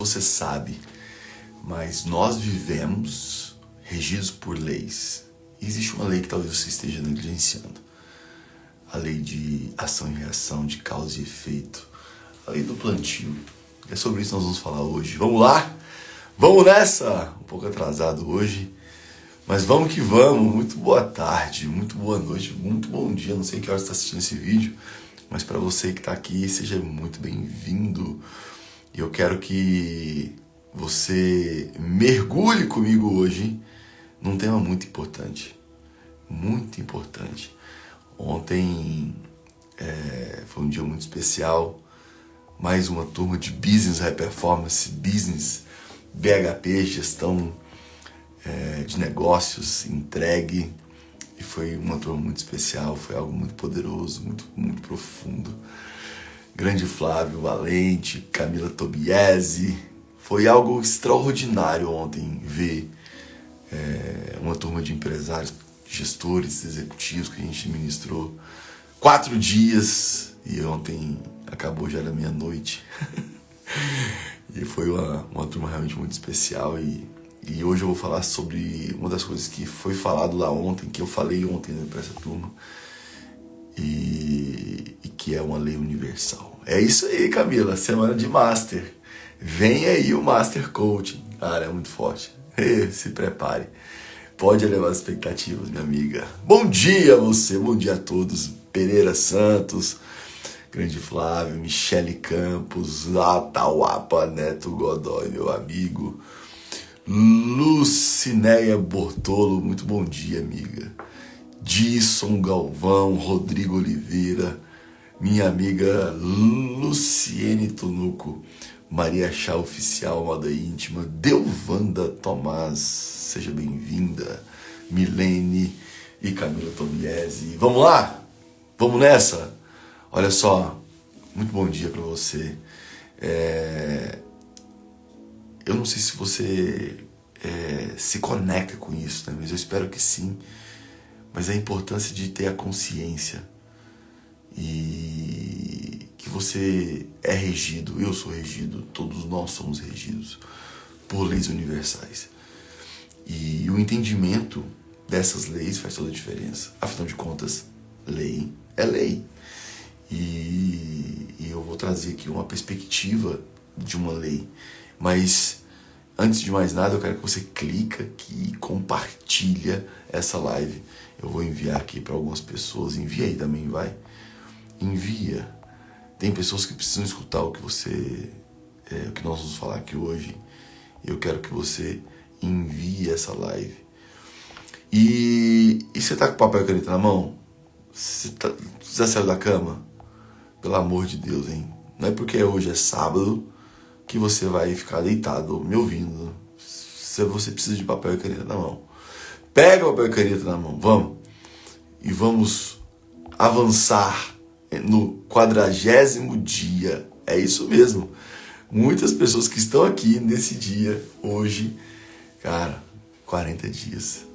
você sabe, mas nós vivemos regidos por leis. Existe uma lei que talvez você esteja negligenciando. A lei de ação e reação, de causa e efeito. A lei do plantio. É sobre isso que nós vamos falar hoje. Vamos lá? Vamos nessa! Um pouco atrasado hoje, mas vamos que vamos. Muito boa tarde, muito boa noite, muito bom dia. Não sei que hora você está assistindo esse vídeo, mas para você que está aqui, seja muito bem-vindo. E eu quero que você mergulhe comigo hoje num tema muito importante. Muito importante. Ontem foi um dia muito especial. Mais uma turma de Business High Performance, Business, BHP, gestão de negócios entregue. E foi uma turma muito especial, foi algo muito poderoso, muito profundo. Grande Flávio Valente, Camila Tobiese. Foi algo extraordinário ontem ver uma turma de empresários, gestores, executivos que a gente ministrou 4 dias. E ontem acabou já era meia-noite. E foi uma turma realmente muito especial. E hoje eu vou falar sobre uma das coisas que foi falado lá ontem, que eu falei ontem para essa turma, e que é uma lei universal. É isso aí, Camila, semana de Master. Vem aí o Master Coaching. Cara, é muito forte. Se prepare. Pode elevar as expectativas, minha amiga. Bom dia a você, bom dia a todos. Pereira Santos, Grande Flávio, Michele Campos, Atauapa Neto Godoy, meu amigo. Lucinéia Bortolo, muito bom dia, amiga. Disson Galvão, Rodrigo Oliveira, minha amiga Luciene Tonuco, Maria Chá Oficial, Moda Íntima, Delvanda Tomás, seja bem-vinda, Milene e Camila Tobiese. Vamos lá? Vamos nessa? Olha só, muito bom dia para você. Eu não sei se você se conecta com isso, né? Mas eu espero que sim. Mas a importância de ter a consciência e que você é regido, eu sou regido, todos nós somos regidos por leis universais. E o entendimento dessas leis faz toda a diferença. Afinal de contas, lei é lei. E eu vou trazer aqui uma perspectiva de uma lei. Mas, antes de mais nada, eu quero que você clique aqui e compartilha essa live. Eu vou enviar aqui para algumas pessoas. Envia aí também, vai. Envia. Tem pessoas que precisam escutar o que o que nós vamos falar aqui hoje. Eu quero que você envie essa live. E você tá com papel e caneta na mão? Você já saiu da cama? Pelo amor de Deus, hein? Não é porque hoje é sábado que você vai ficar deitado me ouvindo. Se você precisa de papel e caneta na mão, pega o papel e caneta na mão, vamos. E vamos avançar no 40º dia. É isso mesmo. Muitas pessoas que estão aqui nesse dia, hoje, cara, 40 dias.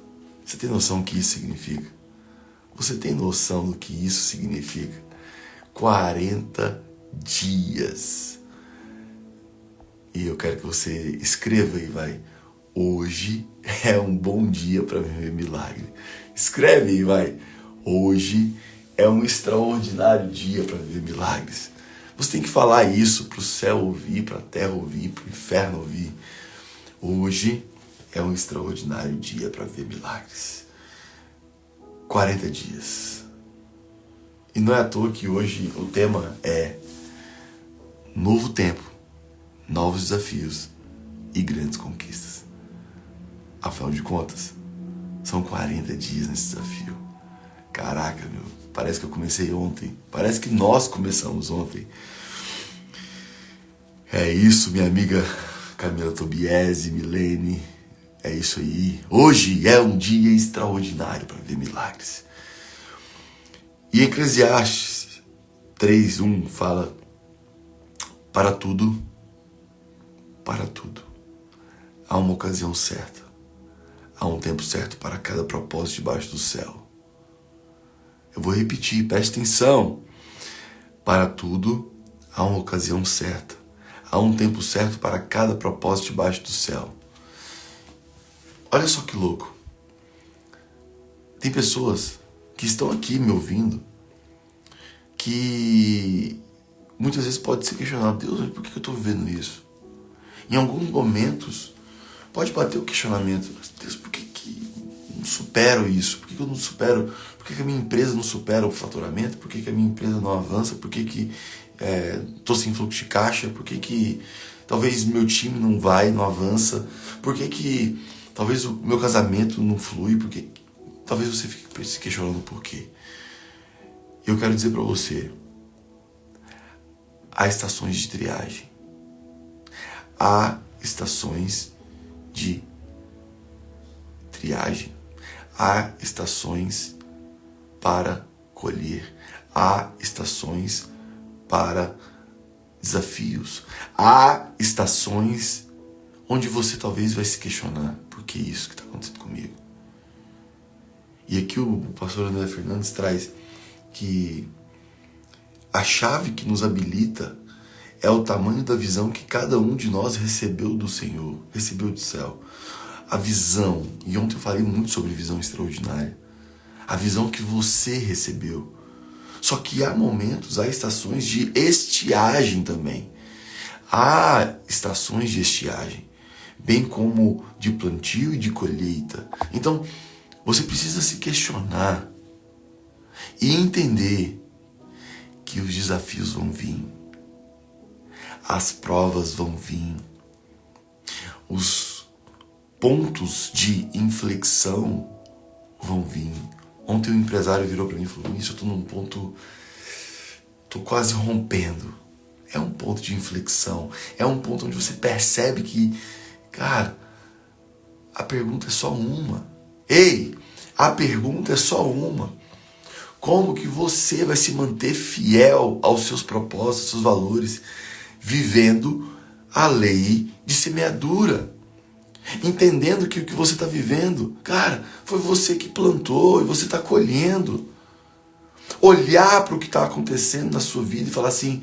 Você tem noção do que isso significa? Você tem noção do que isso significa? 40 dias. E eu quero que você escreva aí, vai. Hoje é um bom dia para viver milagre. Escreve aí, vai. Hoje é um extraordinário dia para viver milagres. Você tem que falar isso para o céu ouvir, para a terra ouvir, para o inferno ouvir. Hoje é um extraordinário dia para viver milagres. 40 dias. E não é à toa que hoje o tema é novo tempo, novos desafios e grandes conquistas. Afinal de contas, são 40 dias nesse desafio. Caraca, meu, parece que eu comecei ontem. Parece que nós começamos ontem. É isso, minha amiga Camila Tobiese, Milene. É isso aí. Hoje é um dia extraordinário para ver milagres. E Eclesiastes 3:1 fala: para tudo, há uma ocasião certa, há um tempo certo para cada propósito debaixo do céu. Eu vou repetir, preste atenção. Para tudo, há uma ocasião certa, Há um tempo certo para cada propósito debaixo do céu. Olha só que louco. Tem pessoas que estão aqui me ouvindo que muitas vezes pode se questionar: Deus, por que eu estou vivendo isso? Em alguns momentos pode bater o questionamento: Deus, por que eu não supero isso? Por que eu não supero? Por que a minha empresa não supera o faturamento? Por que a minha empresa não avança? Por que estou sem fluxo de caixa? Por que talvez meu time não avança? Por que talvez o meu casamento não flui? Porque talvez você fique se questionando por quê. Eu quero dizer para você: há estações de triagem. Há estações de triagem. Há estações para colher. Há estações para desafios. Há estações onde você talvez vai se questionar: por que isso que está acontecendo comigo? E aqui o pastor André Fernandes traz que a chave que nos habilita é o tamanho da visão que cada um de nós recebeu do Senhor, recebeu do céu. A visão, e ontem eu falei muito sobre visão extraordinária, a visão que você recebeu. Só que há momentos, há estações de estiagem também. Há estações de estiagem, bem como de plantio e de colheita. Então, você precisa se questionar e entender que os desafios vão vir, as provas vão vir, os pontos de inflexão vão vir. Ontem um empresário virou para mim e falou: isso, eu estou num ponto, estou quase rompendo. É um ponto de inflexão, é um ponto onde você percebe que, cara, a pergunta é só uma. Ei, a pergunta é só uma. Como que você vai se manter fiel aos seus propósitos, aos seus valores, vivendo a lei de semeadura? Entendendo que o que você está vivendo, cara, foi você que plantou e você está colhendo. Olhar para o que está acontecendo na sua vida e falar assim: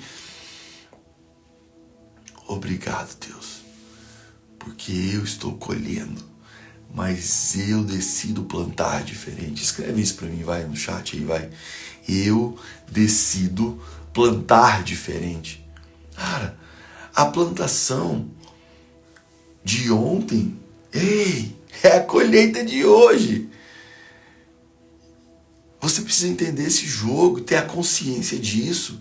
obrigado, Deus, porque eu estou colhendo, mas eu decido plantar diferente. Escreve isso para mim, vai, no chat aí, vai. Eu decido plantar diferente. Cara, a plantação de ontem, ei, é a colheita de hoje. Você precisa entender esse jogo, ter a consciência disso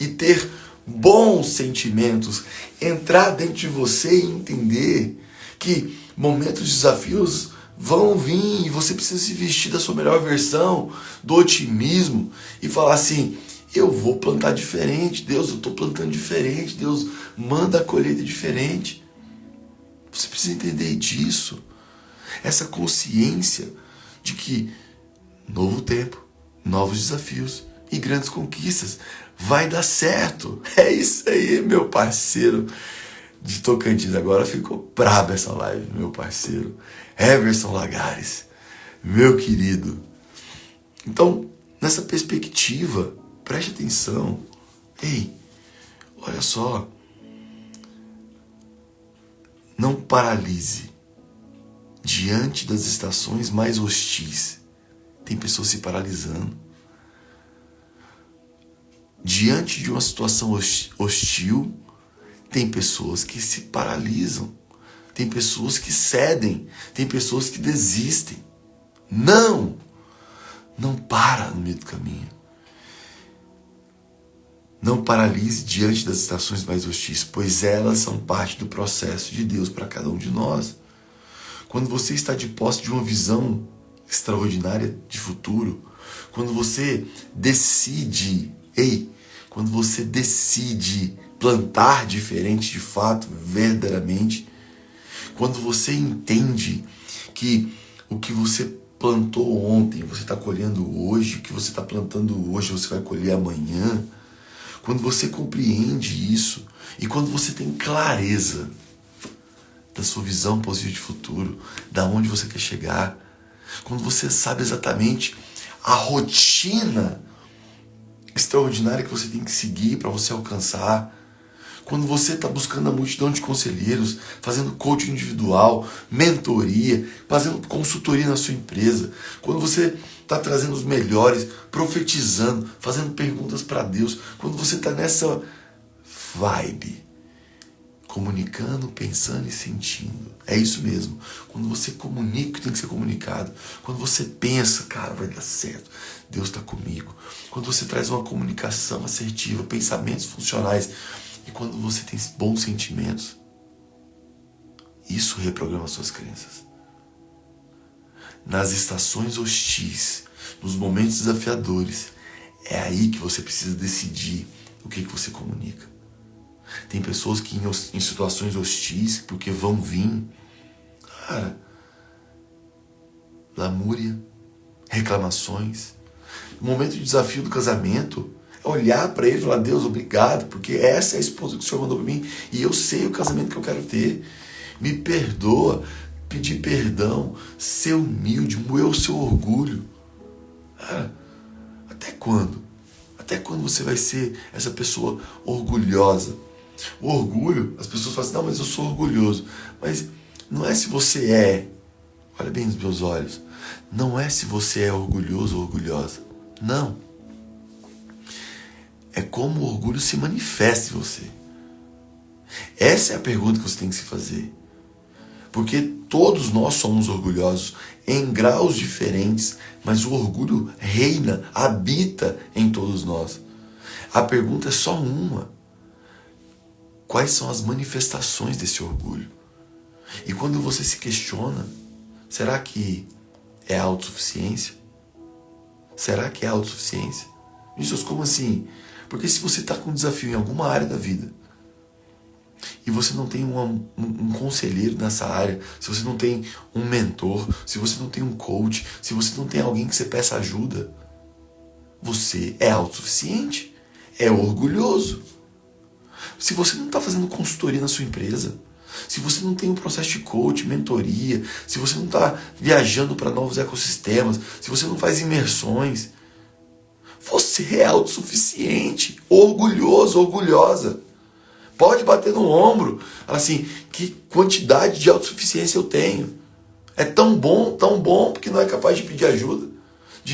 e ter bons sentimentos, entrar dentro de você e entender que momentos de desafios vão vir e você precisa se vestir da sua melhor versão, do otimismo e falar assim: eu vou plantar diferente, Deus, eu estou plantando diferente, Deus manda a colheita diferente. Você precisa entender disso, essa consciência de que novo tempo, novos desafios e grandes conquistas, vai dar certo. É isso aí, meu parceiro de Tocantins. Agora ficou braba essa live, meu parceiro Everson Lagares, meu querido. Então, nessa perspectiva, preste atenção. Ei, olha só, não paralise diante das estações mais hostis. Tem pessoas se paralisando diante de uma situação hostil. Tem pessoas que se paralisam, tem pessoas que cedem, tem pessoas que desistem. Não para no meio do caminho. Não paralise diante das estações mais hostis, pois elas são parte do processo de Deus para cada um de nós. Quando você está de posse de uma visão extraordinária de futuro, quando você decide, quando você decide plantar diferente de fato, verdadeiramente, quando você entende que o que você plantou ontem, você está colhendo hoje, o que você está plantando hoje, você vai colher amanhã. Quando você compreende isso e quando você tem clareza da sua visão positiva de futuro, da onde você quer chegar, quando você sabe exatamente a rotina extraordinária que você tem que seguir para você alcançar, Quando você está buscando a multidão de conselheiros, fazendo coaching individual, mentoria, fazendo consultoria na sua empresa, quando você está trazendo os melhores, profetizando, fazendo perguntas para Deus, quando você está nessa vibe, comunicando, pensando e sentindo. É isso mesmo. Quando você comunica o que tem que ser comunicado, quando você pensa, cara, vai dar certo, Deus está comigo. Quando você traz uma comunicação assertiva, pensamentos funcionais, e quando você tem bons sentimentos, isso reprograma suas crenças. Nas estações hostis, nos momentos desafiadores, é aí que você precisa decidir o que você comunica. Tem pessoas que em situações hostis, porque vão vir, cara, lamúria, reclamações. O momento de desafio do casamento é olhar para ele e falar: Deus, obrigado, porque essa é a esposa que o Senhor mandou para mim e eu sei o casamento que eu quero ter. Me perdoa, pedir perdão, ser humilde, moer o seu orgulho. Cara, até quando? Até quando você vai ser essa pessoa orgulhosa? O orgulho, as pessoas falam assim: não, mas eu sou orgulhoso. Mas não é se você é, olha bem nos meus olhos, não é se você é orgulhoso ou orgulhosa. Não. É como o orgulho se manifesta em você. Essa é a pergunta que você tem que se fazer. Porque todos nós somos orgulhosos em graus diferentes, mas o orgulho reina, habita em todos nós. A pergunta é só uma: quais são as manifestações desse orgulho? E quando você se questiona, será que é autossuficiência? Será que é autossuficiência? Jesus, como assim? Porque se você está com um desafio em alguma área da vida, e você não tem um conselheiro nessa área, se você não tem um mentor, se você não tem um coach, se você não tem alguém que você peça ajuda, você é autossuficiente, é orgulhoso. Se você não está fazendo consultoria na sua empresa, se você não tem um processo de coach, mentoria, se você não está viajando para novos ecossistemas, se você não faz imersões, você é autossuficiente, orgulhoso, orgulhosa. Pode bater no ombro, assim, que quantidade de autossuficiência eu tenho. É tão bom, porque não é capaz de pedir ajuda,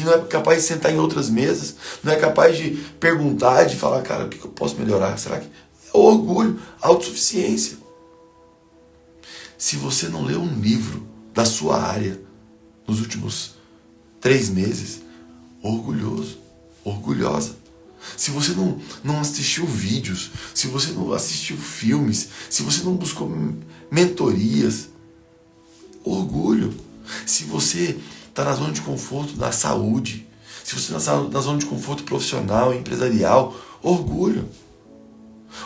não é capaz de sentar em outras mesas, não é capaz de perguntar, de falar: cara, o que eu posso melhorar? Será que... orgulho, autossuficiência. Se você não leu um livro da sua área nos últimos 3 meses, orgulhoso, orgulhosa. Se você não assistiu vídeos, se você não assistiu filmes, se você não buscou mentorias, orgulho. Se você está na zona de conforto da saúde, se você está na zona de conforto profissional, empresarial, orgulho.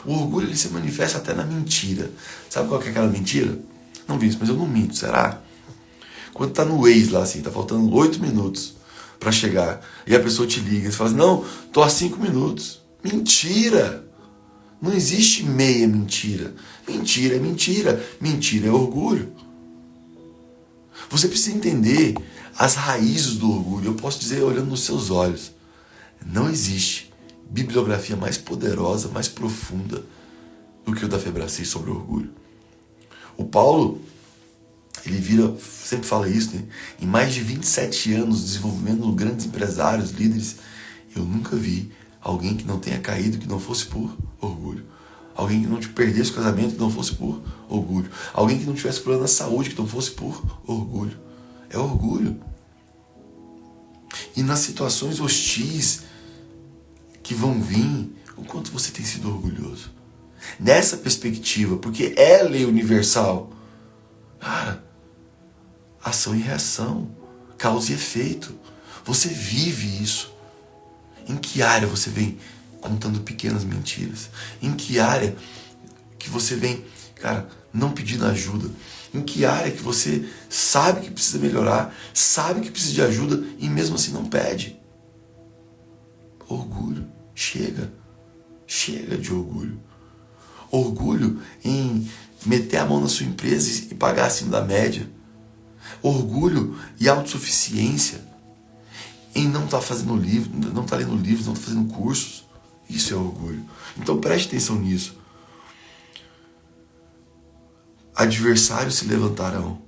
O orgulho, ele se manifesta até na mentira. Sabe qual que é aquela mentira? Não vi isso, mas eu não minto, será? Quando tá no Waze lá assim, tá faltando 8 minutos para chegar, e a pessoa te liga e fala assim: não, tô há 5 minutos. Mentira! Não existe meia mentira. Mentira é mentira. Mentira é orgulho. Você precisa entender as raízes do orgulho. Eu posso dizer olhando nos seus olhos. Não existe bibliografia mais poderosa, mais profunda do que o da Febracis sobre o orgulho. O Paulo, ele sempre fala isso, né? Em mais de 27 anos desenvolvendo grandes empresários, líderes, eu nunca vi alguém que não tenha caído que não fosse por orgulho. Alguém que não te perdesse o casamento que não fosse por orgulho. Alguém que não tivesse problema na saúde que não fosse por orgulho. É orgulho. E nas situações hostis que vão vir, o quanto você tem sido orgulhoso. Nessa perspectiva, porque é lei universal. Cara, ação e reação, causa e efeito. Você vive isso. Em que área você vem contando pequenas mentiras? Em que área que você vem, cara, não pedindo ajuda? Em que área que você sabe que precisa melhorar, sabe que precisa de ajuda e mesmo assim não pede? Orgulho. Chega. Chega de orgulho. Orgulho em meter a mão na sua empresa e pagar acima da média. Orgulho e autossuficiência em não estar fazendo livro, não estar lendo livros, não estar fazendo cursos. Isso é orgulho. Então preste atenção nisso. Adversários se levantarão.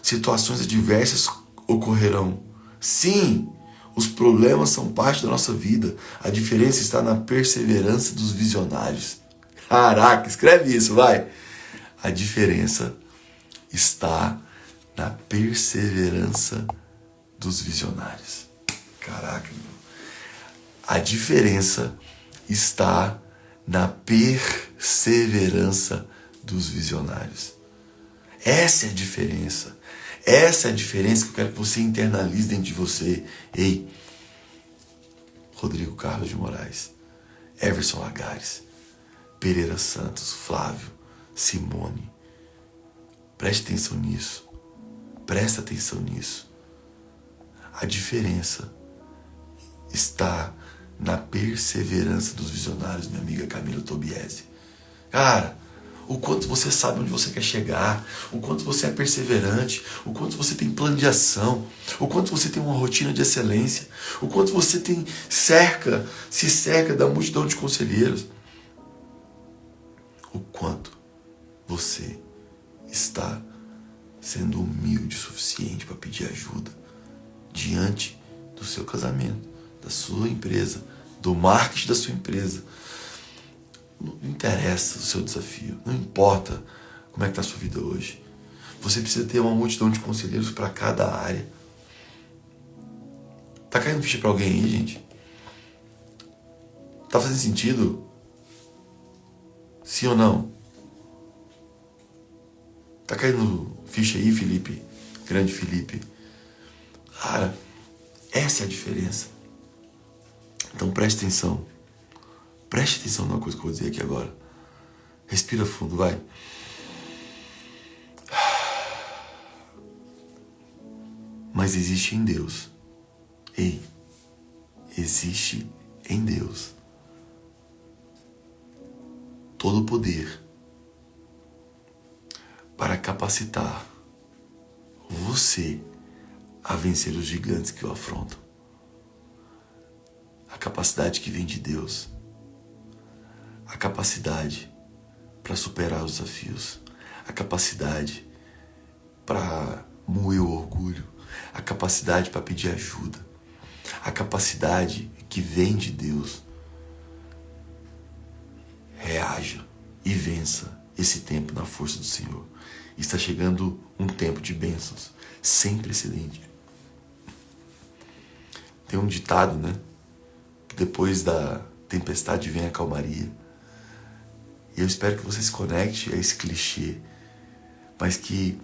Situações adversas ocorrerão. Sim, os problemas são parte da nossa vida. A diferença está na perseverança dos visionários. Caraca, escreve isso, vai. A diferença está na perseverança dos visionários. Caraca, meu. A diferença está na perseverança dos visionários. Essa é a diferença. Essa é a diferença que eu quero que você internalize dentro de você. Ei, Rodrigo Carlos de Moraes, Everson Lagares, Pereira Santos, Flávio, Simone. Preste atenção nisso. Presta atenção nisso. A diferença está na perseverança dos visionários, minha amiga Camila Tobiese. Cara, o quanto você sabe onde você quer chegar, o quanto você é perseverante, o quanto você tem plano de ação, o quanto você tem uma rotina de excelência, o quanto você se cerca da multidão de conselheiros, o quanto você está sendo humilde o suficiente para pedir ajuda diante do seu casamento, da sua empresa, do marketing da sua empresa. Não interessa o seu desafio, não importa como é que está a sua vida hoje. Você precisa ter uma multidão de conselheiros para cada área. Tá caindo ficha para alguém aí, gente? Tá fazendo sentido? Sim ou não? Tá caindo ficha aí, Felipe? Grande Felipe. Cara, essa é a diferença. Então preste atenção. Preste atenção numa coisa que eu vou dizer aqui agora. Respira fundo, vai. Mas existe em Deus. Ei, existe em Deus todo o poder para capacitar você a vencer os gigantes que o afrontam. A capacidade que vem de Deus. A capacidade para superar os desafios. A capacidade para moer o orgulho. A capacidade para pedir ajuda. A capacidade que vem de Deus. Reaja e vença esse tempo na força do Senhor. Está chegando um tempo de bênçãos sem precedente. Tem um ditado, né? Que depois da tempestade vem a calmaria. E eu espero que você se conecte a esse clichê, mas que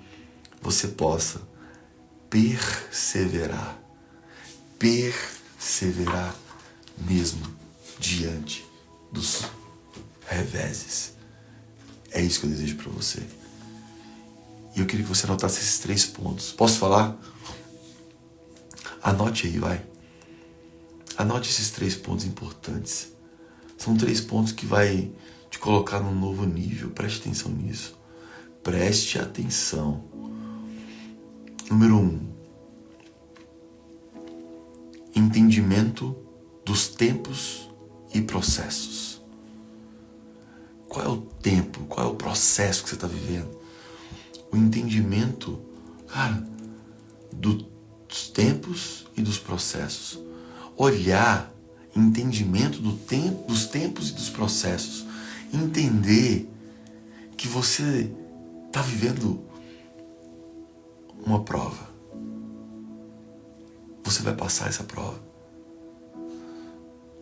você possa perseverar mesmo diante dos reveses. É isso que eu desejo para você. E eu queria que você anotasse esses 3 pontos. Posso falar? Anote aí, vai. Anote esses 3 pontos importantes. São 3 pontos que vai te colocar num novo nível. Preste atenção nisso. Preste atenção. Número 1. Entendimento dos tempos e processos. Qual é o tempo? Qual é o processo que você está vivendo? O entendimento, cara, dos tempos e dos processos. Olhar, entendimento dos tempos e dos processos. Entender que você está vivendo uma prova. Você vai passar essa prova.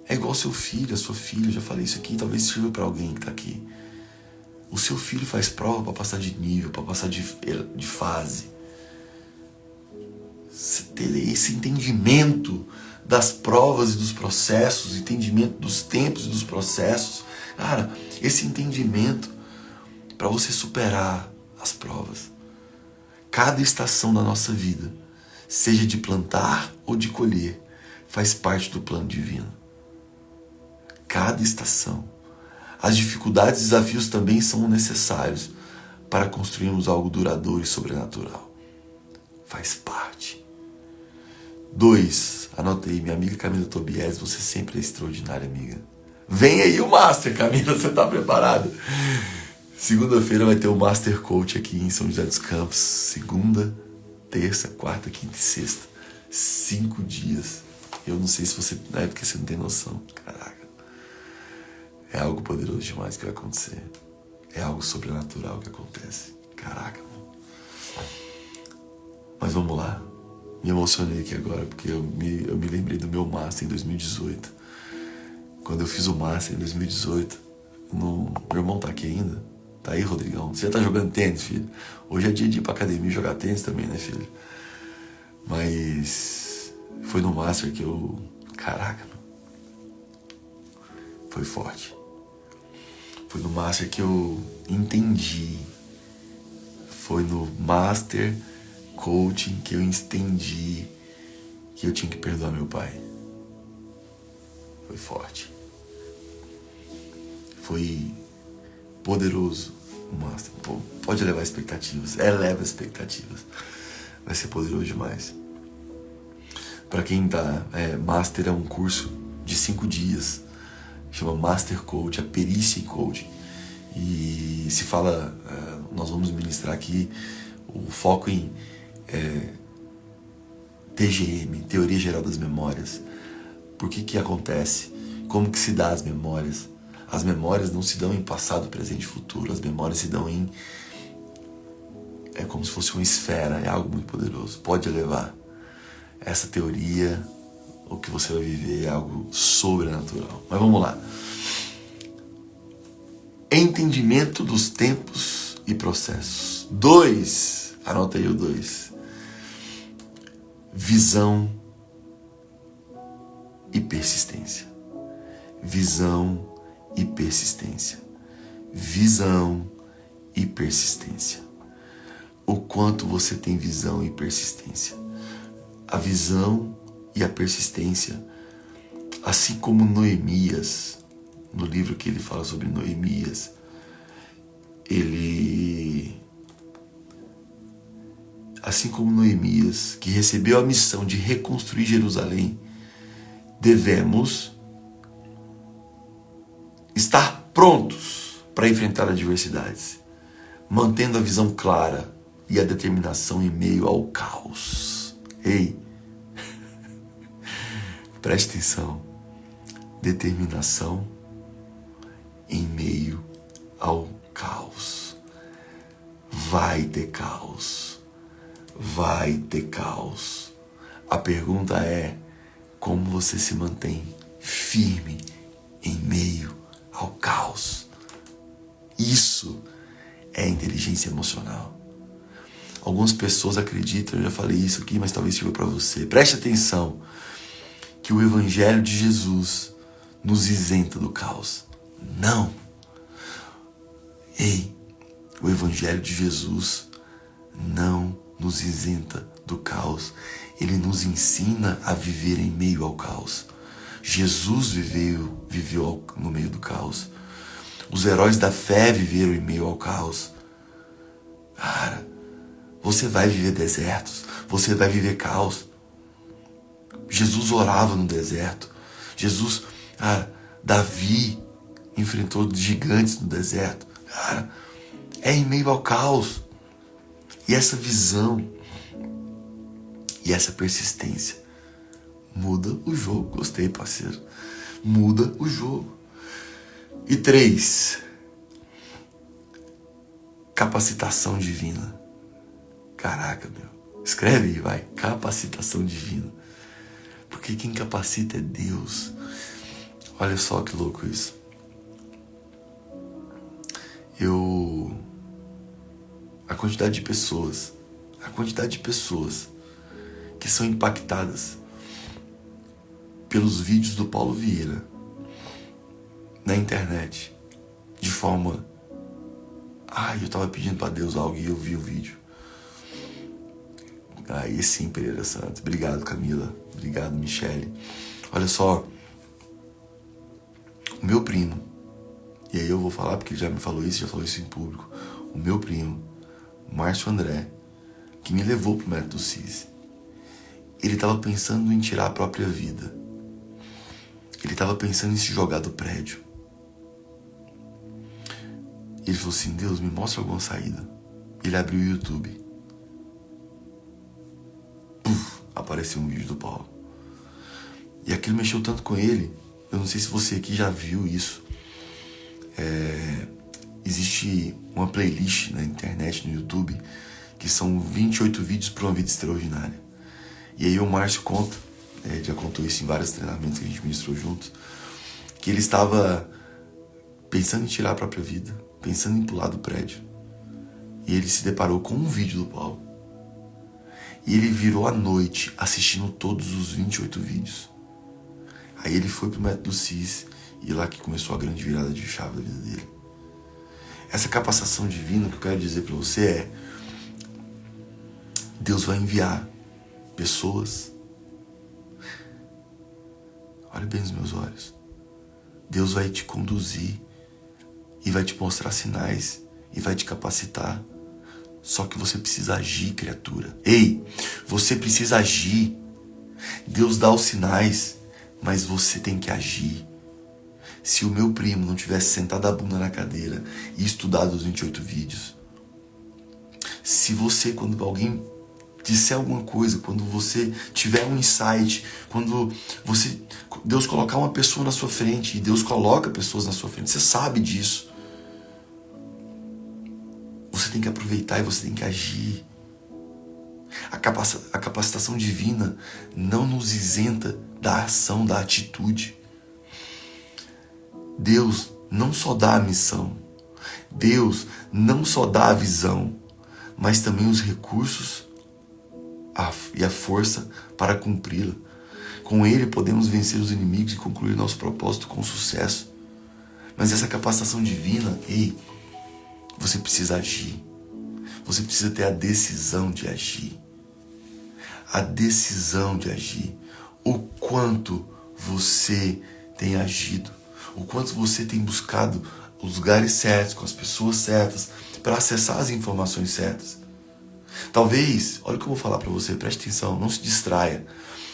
É igual seu filho, a sua filha, eu já falei isso aqui, talvez sirva para alguém que está aqui. O seu filho faz prova para passar de nível, para passar de fase. Você ter esse entendimento das provas e dos processos, entendimento dos tempos e dos processos. Cara, esse entendimento para você superar as provas. Cada estação da nossa vida, seja de plantar ou de colher, faz parte do plano divino. Cada estação. As dificuldades e desafios também são necessários para construirmos algo duradouro e sobrenatural. Faz parte. 2. Anotei, minha amiga Camila Tobies, você sempre é extraordinária, amiga. Vem aí o Master, Camila, você está preparado? Segunda-feira vai ter o Master Coach aqui em São José dos Campos. Segunda, terça, quarta, quinta e sexta. 5 dias. Eu não sei se você... É porque você não tem noção. Caraca. É algo poderoso demais que vai acontecer. É algo sobrenatural que acontece. Caraca, mano. Mas vamos lá. Me emocionei aqui agora, porque eu me lembrei do meu Master em 2018. Quando eu fiz o Master em 2018, meu irmão tá aqui ainda. Tá aí, Rodrigão? Você já tá jogando tênis, filho? Hoje é dia de ir pra academia e jogar tênis também, né, filho? Mas foi no Master que eu... Caraca, mano. Foi forte. Foi no Master que eu entendi. Foi no Master Coaching que eu entendi que eu tinha que perdoar meu pai. Foi forte. Foi poderoso o Master. Pô, pode levar expectativas. Eleva expectativas. Vai ser poderoso demais. Pra quem tá... Master é um curso de 5 dias. Chama Master Coach, a perícia em coaching. E se fala... nós vamos ministrar aqui o foco em TGM, Teoria Geral das Memórias. Por que acontece? Como que se dá as memórias? As memórias não se dão em passado, presente e futuro. As memórias se dão em... É como se fosse uma esfera. É algo muito poderoso. Pode elevar. Essa teoria, o que você vai viver é algo sobrenatural. Mas vamos lá. Entendimento dos tempos e processos. 2. Anota aí o 2. Visão e persistência. Visão e persistência. Visão e persistência. O quanto você tem visão e persistência. A visão e a persistência, assim como Noemias, no livro que ele fala sobre Noemias, assim como Noemias, que recebeu a missão de reconstruir Jerusalém, devemos estar prontos para enfrentar adversidades, mantendo a visão clara e a determinação em meio ao caos. Ei, preste atenção. Determinação em meio ao caos. Vai ter caos. Vai ter caos. A pergunta é: como você se mantém firme em meio ao caos? Isso é inteligência emocional. Algumas pessoas acreditam, eu já falei isso aqui, mas talvez sirva para você. Preste atenção, que o Evangelho de Jesus nos isenta do caos. Não. Ei, o Evangelho de Jesus não nos isenta do caos. Ele nos ensina a viver em meio ao caos. Jesus viveu no meio do caos. Os heróis da fé viveram em meio ao caos. Cara, você vai viver desertos, você vai viver caos. Jesus orava no deserto. Davi enfrentou gigantes no deserto. Cara, é em meio ao caos. E essa visão e essa persistência muda o jogo. Gostei, parceiro. Muda o jogo. E 3, capacitação divina. Caraca, meu. Escreve aí, vai. Capacitação divina. Porque quem capacita é Deus. Olha só que louco isso. A quantidade de pessoas que são impactadas pelos vídeos do Paulo Vieira na internet, de forma... eu tava pedindo pra Deus algo e eu vi o vídeo. Aí sim, Pereira Santos. Obrigado, Camila. Obrigado, Michele. Olha só, o meu primo, e aí eu vou falar porque ele já me falou isso, já falou isso em público. O meu primo, Márcio André, que me levou pro método CIS, ele estava pensando em tirar a própria vida. Ele estava pensando em se jogar do prédio. E ele falou assim, Deus, me mostra alguma saída. Ele abriu o YouTube. Apareceu um vídeo do Paulo. E aquilo mexeu tanto com ele. Eu não sei se você aqui já viu isso. Existe uma playlist na internet, no YouTube, que são 28 vídeos para uma vida extraordinária. E aí o Márcio conta, já contou isso em vários treinamentos que a gente ministrou juntos, que ele estava pensando em tirar a própria vida, pensando em pular do prédio. E ele se deparou com um vídeo do Paulo. E ele virou à noite assistindo todos os 28 vídeos. Aí ele foi pro método CIS e lá que começou a grande virada de chave da vida dele. Essa capacitação divina que eu quero dizer para você é: Deus vai enviar pessoas. Olha bem nos meus olhos. Deus vai te conduzir e vai te mostrar sinais e vai te capacitar. Só que você precisa agir, criatura. Ei, você precisa agir. Deus dá os sinais, mas você tem que agir. Se o meu primo não tivesse sentado a bunda na cadeira e estudado os 28 vídeos, se você, quando alguém disser alguma coisa, quando você tiver um insight, quando Deus colocar uma pessoa na sua frente, e Deus coloca pessoas na sua frente, você sabe disso. Você tem que aproveitar e você tem que agir. A capacitação divina não nos isenta da ação, da atitude. Deus não só dá a missão, Deus não só dá a visão, mas também os recursos e a força para cumpri-la. Com Ele podemos vencer os inimigos e concluir nosso propósito com sucesso. Mas essa capacitação divina, você precisa agir. Você precisa ter a decisão de agir. A decisão de agir. O quanto você tem agido. O quanto você tem buscado os lugares certos, com as pessoas certas, para acessar as informações certas. Talvez, olha o que eu vou falar para você, preste atenção, não se distraia.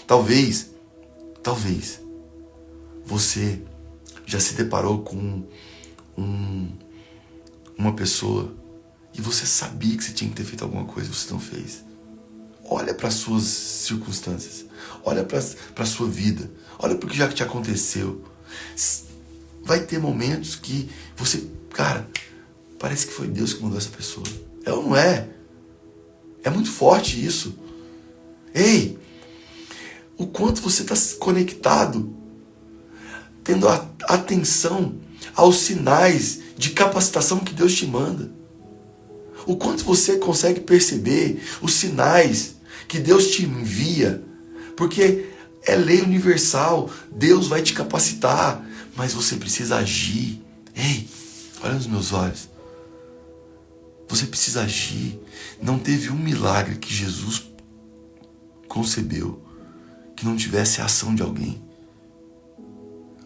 Talvez, você já se deparou com uma pessoa e você sabia que você tinha que ter feito alguma coisa e você não fez. Olha para as suas circunstâncias, olha para a sua vida, olha para o que já te aconteceu. Vai ter momentos que você, parece que foi Deus que mandou essa pessoa. É ou não é? É muito forte isso. Ei, o quanto você está conectado, tendo atenção aos sinais de capacitação que Deus te manda. O quanto você consegue perceber os sinais que Deus te envia, porque é lei universal, Deus vai te capacitar, mas você precisa agir. Ei, olha nos meus olhos. Você precisa agir. Não teve um milagre que Jesus concebeu que não tivesse a ação de alguém.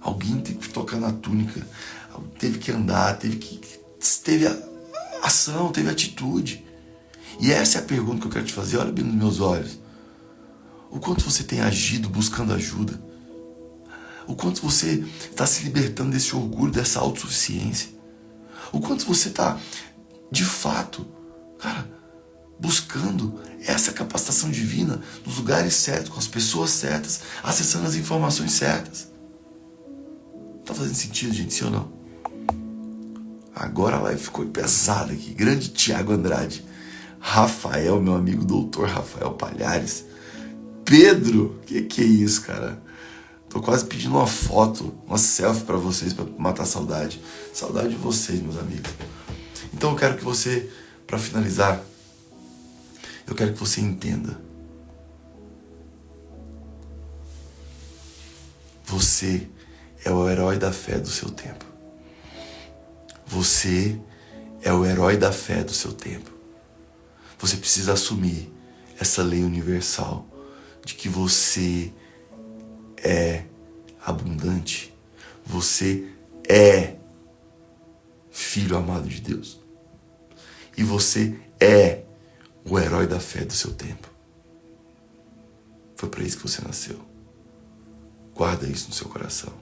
Alguém teve que tocar na túnica, teve que andar, teve a ação, teve atitude. E essa é a pergunta que eu quero te fazer. Olha bem nos meus olhos. O quanto você tem agido buscando ajuda? O quanto você está se libertando desse orgulho, dessa autossuficiência? O quanto você está, de fato, buscando essa capacitação divina nos lugares certos, com as pessoas certas, acessando as informações certas? Tá fazendo sentido, gente? Sim ou não? Agora a live ficou pesada aqui. Grande Tiago Andrade. Rafael, meu amigo doutor Rafael Palhares. Pedro, que é isso, cara? Tô quase pedindo uma foto, uma selfie pra vocês, pra matar a saudade. Saudade de vocês, meus amigos. Então eu quero que você, pra finalizar, eu quero que você entenda. Você é o herói da fé do seu tempo. Você é o herói da fé do seu tempo. Você precisa assumir essa lei universal de que você é abundante. Você é filho amado de Deus. E você é o herói da fé do seu tempo. Foi para isso que você nasceu. Guarda isso no seu coração.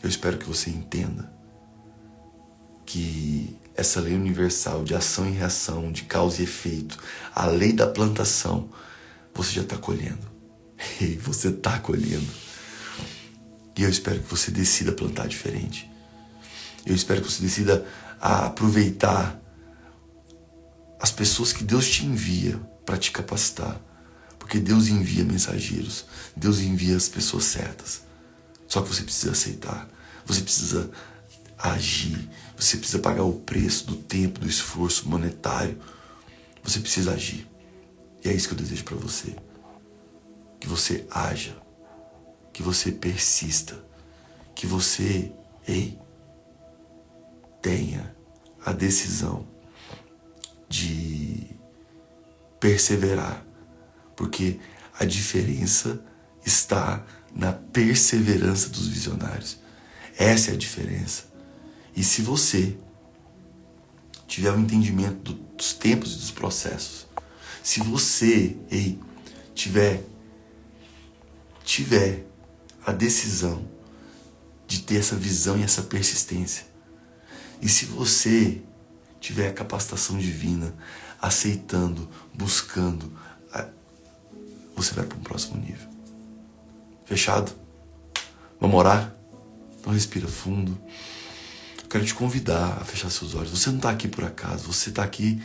Eu espero que você entenda que essa lei universal de ação e reação, de causa e efeito, a lei da plantação, você já está colhendo. E você está colhendo. E eu espero que você decida plantar diferente. Eu espero que você decida aproveitar as pessoas que Deus te envia para te capacitar. Porque Deus envia mensageiros. Deus envia as pessoas certas. Só que você precisa aceitar. Você precisa agir. Você precisa pagar o preço do tempo, do esforço monetário. Você precisa agir. E é isso que eu desejo para você. Que você haja. Que você persista. Que você, tenha a decisão de perseverar. Porque a diferença está na perseverança dos visionários. Essa é a diferença. E se você tiver um entendimento dos tempos e dos processos, se você, tiver a decisão de ter essa visão e essa persistência, e se você tiver a capacitação divina, aceitando, buscando, você vai para um próximo nível. Fechado? Vamos orar? Então respira fundo. Eu quero te convidar a fechar seus olhos. Você não está aqui por acaso, você está aqui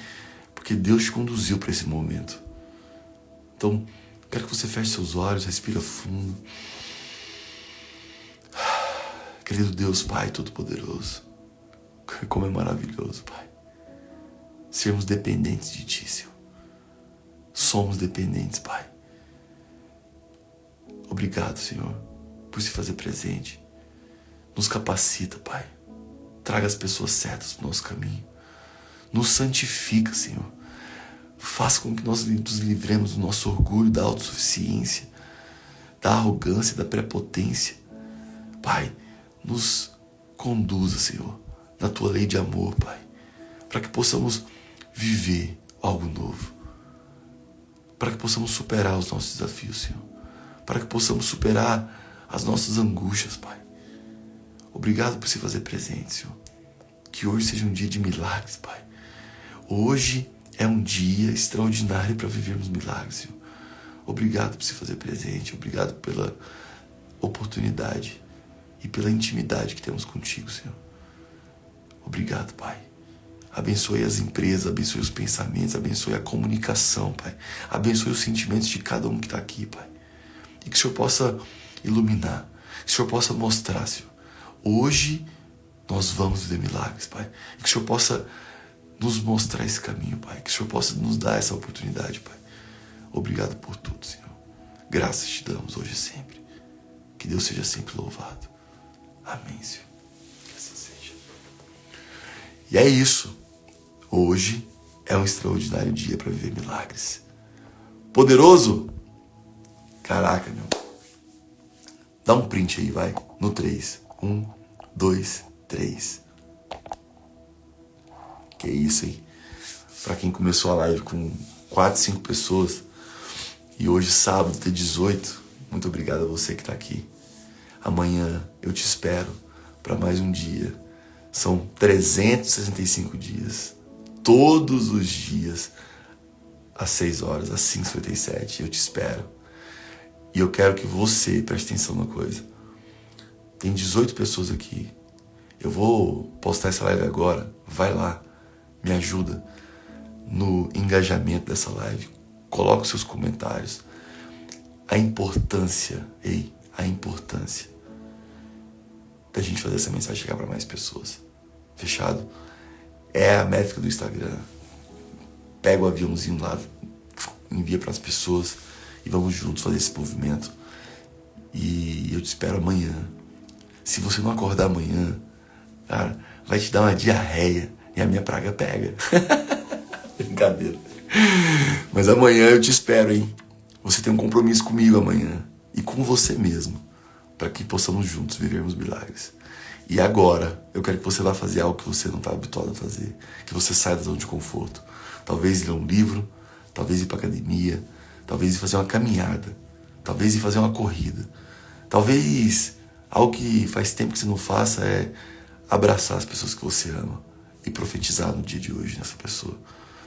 porque Deus te conduziu para esse momento. Então, quero que você feche seus olhos, respira fundo. Querido Deus, Pai Todo-Poderoso, como é maravilhoso, Pai, sermos dependentes de Ti, Senhor. Somos dependentes, Pai. Obrigado, Senhor, por se fazer presente. Nos capacita, Pai. Traga as pessoas certas para o nosso caminho. Nos santifica, Senhor. Faça com que nós nos livremos do nosso orgulho, da autossuficiência, da arrogância, da prepotência. Pai, nos conduza, Senhor, na Tua lei de amor, Pai, para que possamos viver algo novo, para que possamos superar os nossos desafios, Senhor, para que possamos superar as nossas angústias, Pai. Obrigado por se fazer presente, Senhor. Que hoje seja um dia de milagres, Pai. Hoje é um dia extraordinário para vivermos milagres, Senhor. Obrigado por se fazer presente. Obrigado pela oportunidade e pela intimidade que temos contigo, Senhor. Obrigado, Pai. Abençoe as empresas, abençoe os pensamentos, abençoe a comunicação, Pai. Abençoe os sentimentos de cada um que está aqui, Pai. E que o Senhor possa iluminar, que o Senhor possa mostrar, Senhor. Hoje nós vamos viver milagres, Pai. E que o Senhor possa nos mostrar esse caminho, Pai. Que o Senhor possa nos dar essa oportunidade, Pai. Obrigado por tudo, Senhor. Graças te damos hoje e sempre. Que Deus seja sempre louvado. Amém, Senhor. Que assim seja. E é isso. Hoje é um extraordinário dia para viver milagres. Poderoso? Caraca, meu. Dá um print aí, vai. No 3. 1, 2, 3. Que isso, hein? Pra quem começou a live com 4, 5 pessoas e hoje, sábado, ter 18, muito obrigado a você que tá aqui. Amanhã eu te espero para mais um dia. São 365 dias. Todos os dias, às 6 horas, às 5h57, eu te espero. E eu quero que você preste atenção numa coisa. Tem 18 pessoas aqui. Eu vou postar essa live agora. Vai lá. Me ajuda no engajamento dessa live. Coloca os seus comentários. A importância da gente fazer essa mensagem chegar para mais pessoas. Fechado? É a métrica do Instagram. Pega o aviãozinho lá, envia para as pessoas e vamos juntos fazer esse movimento. E eu te espero amanhã. Se você não acordar amanhã, cara, vai te dar uma diarreia e a minha praga pega. Brincadeira. Mas amanhã eu te espero, hein? Você tem um compromisso comigo amanhã e com você mesmo, para que possamos juntos vivermos milagres. E agora, eu quero que você vá fazer algo que você não está habituado a fazer, que você saia da zona de conforto. Talvez ler um livro, talvez ir para academia, talvez ir fazer uma caminhada, talvez ir fazer uma corrida. Talvez algo que faz tempo que você não faça é abraçar as pessoas que você ama. e profetizar no dia de hoje nessa pessoa.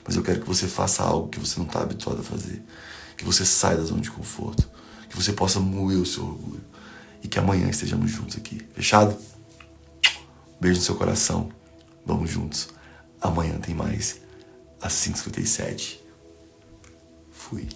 Mas eu quero que você faça algo que você não está habituado a fazer. Que você saia da zona de conforto. Que você possa moer o seu orgulho. E que amanhã estejamos juntos aqui. Fechado? Beijo no seu coração. Vamos juntos. Amanhã tem mais. Às 5h57. Fui.